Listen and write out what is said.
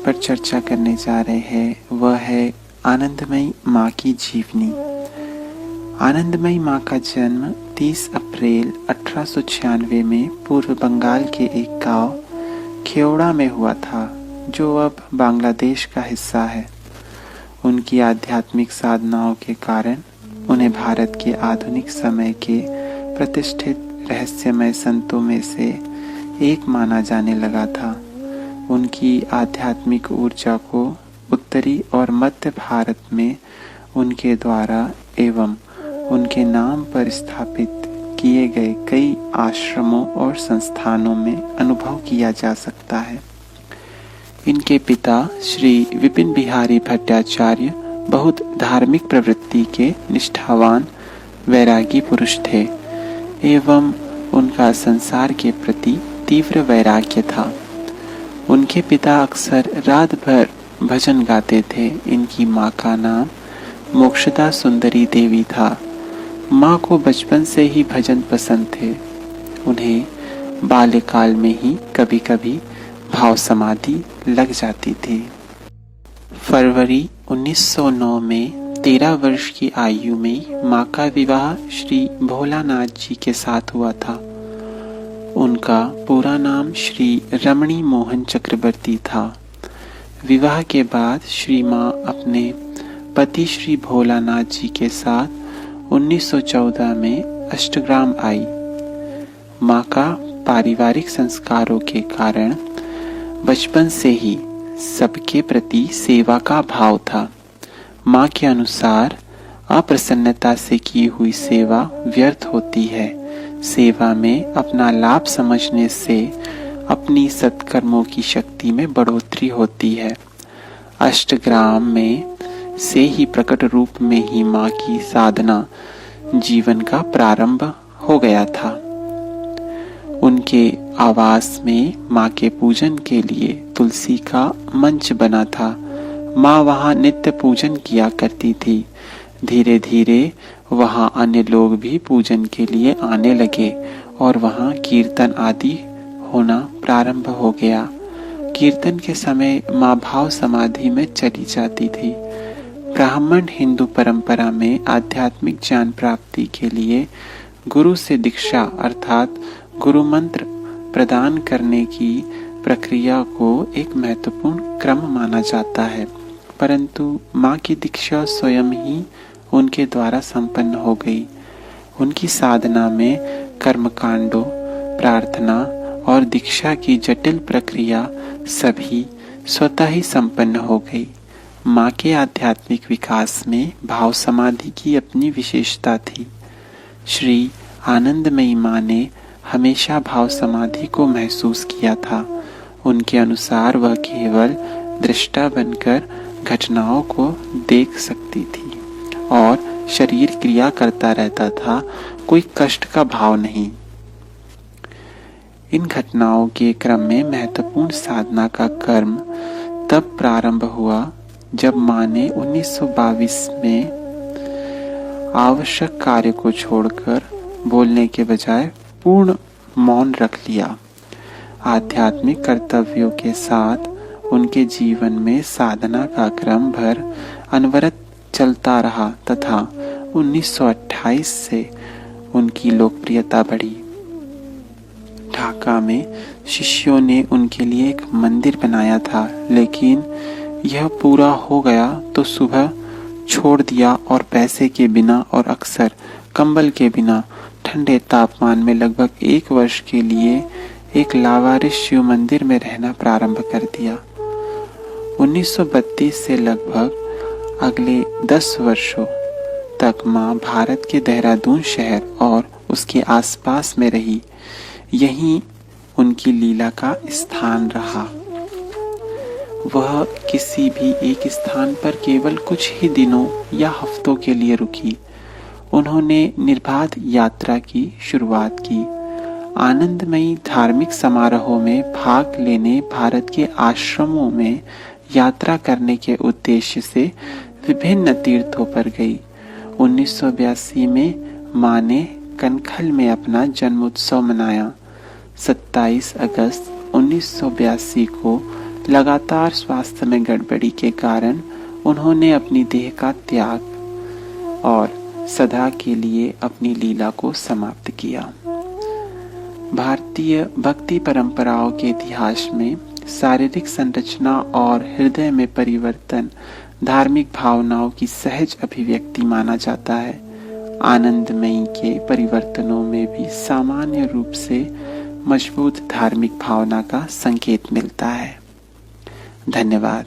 पर चर्चा करने जा रहे हैं वह है आनंदमयी माँ की जीवनी। आनंदमयी माँ का जन्म 30 अप्रैल 1896 में पूर्व बंगाल के एक गांव खेवड़ा में हुआ था, जो अब बांग्लादेश का हिस्सा है। उनकी आध्यात्मिक साधनाओं के कारण उन्हें भारत के आधुनिक समय के प्रतिष्ठित रहस्यमय संतों में से एक माना जाने लगा था। उनकी आध्यात्मिक ऊर्जा को उत्तरी और मध्य भारत में उनके द्वारा एवं उनके नाम पर स्थापित किए गए कई आश्रमों और संस्थानों में अनुभव किया जा सकता है। इनके पिता श्री विपिन बिहारी भट्टाचार्य बहुत धार्मिक प्रवृत्ति के निष्ठावान वैरागी पुरुष थे एवं उनका संसार के प्रति तीव्र वैराग्य था। उनके पिता अक्सर रात भर भजन गाते थे। इनकी माँ का नाम मोक्षदा सुंदरी देवी था। माँ को बचपन से ही भजन पसंद थे। उन्हें बाल्यकाल में ही कभी कभी भाव समाधि लग जाती थी। फरवरी 1909 में 13 वर्ष की आयु में माँ का विवाह श्री भोलानाथ जी के साथ हुआ था। उनका पूरा नाम श्री रमणी मोहन चक्रवर्ती था। विवाह के बाद श्री माँ अपने पति श्री भोलानाथ जी के साथ 1914 में अष्टग्राम आई। माँ का पारिवारिक संस्कारों के कारण बचपन से ही सबके प्रति सेवा का भाव था। माँ के अनुसार अप्रसन्नता से की हुई सेवा व्यर्थ होती है। सेवा में अपना लाभ समझने से अपनी सत्कर्मों की शक्ति में बढ़ोतरी होती है। अष्टग्राम में से ही प्रकट रूप में ही माँ की साधना जीवन का प्रारंभ हो गया था। उनके आवास में माँ के पूजन के लिए तुलसी का मंच बना था। माँ वहाँ नित्य पूजन किया करती थी। धीरे धीरे वहाँ अन्य लोग भी पूजन के लिए आने लगे और वहाँ कीर्तन आदि होना प्रारंभ हो गया। कीर्तन के समय माँ भाव समाधि में चली जाती थी। ब्राह्मण हिंदू परंपरा में आध्यात्मिक ज्ञान प्राप्ति के लिए गुरु से दीक्षा अर्थात गुरु मंत्र प्रदान करने की प्रक्रिया को एक महत्वपूर्ण क्रम माना जाता है, परंतु माँ की दीक्षा स्वयं ही उनके द्वारा संपन्न हो गई। उनकी साधना में कर्मकांडों, प्रार्थना और दीक्षा की जटिल प्रक्रिया सभी स्वतः ही संपन्न हो गई। माँ के आध्यात्मिक विकास में भाव समाधि की अपनी विशेषता थी। श्री आनंदमयी माँ ने हमेशा भाव समाधि को महसूस किया था। उनके अनुसार वह केवल दृष्टा बनकर घटनाओं को देख सकती थी और शरीर क्रिया करता रहता था, कोई कष्ट का भाव नहीं। इन घटनाओं के क्रम में महत्वपूर्ण साधना का कर्म तब प्रारंभ हुआ जब माँ ने 1922 में आवश्यक कार्य को छोड़कर बोलने के बजाय पूर्ण मौन रख लिया। आध्यात्मिक कर्तव्यों के साथ उनके जीवन में साधना का क्रम भर अनवरत चलता रहा तथा 1928 से उनकी लोकप्रियता बढ़ी। ढाका में शिष्यों ने उनके लिए एक मंदिर बनाया था, लेकिन यह पूरा हो गया तो सुबह छोड़ दिया और पैसे के बिना और अक्सर कंबल के बिना ठंडे तापमान में लगभग 1 वर्ष के लिए एक लावारिस शिव मंदिर में रहना प्रारंभ कर दिया। 1932 से लगभग अगले 10 वर्षों तक माँ भारत के देहरादून शहर और उसके आसपास में रही। यहीं उनकी लीला का स्थान रहा। वह किसी भी एक स्थान पर केवल कुछ ही दिनों या हफ्तों के लिए रुकी। उन्होंने निर्बाध यात्रा की शुरुआत की। आनंदमयी धार्मिक समारोहों में भाग लेने भारत के आश्रमों में यात्रा करने के उद्देश्य से विभिन्न तीर्थों पर गई। 1982 में माँ ने कनखल में अपना जन्मोत्सव मनाया। 27 अगस्त 1982 को लगातार स्वास्थ्य में गड़बड़ी के कारण उन्होंने अपनी देह का त्याग और सदा के लिए अपनी लीला को समाप्त किया। भारतीय भक्ति परंपराओं के इतिहास में शारीरिक संरचना और हृदय में परिवर्तन धार्मिक भावनाओं की सहज अभिव्यक्ति माना जाता है। आनंदमयी के परिवर्तनों में भी सामान्य रूप से मजबूत धार्मिक भावना का संकेत मिलता है। धन्यवाद।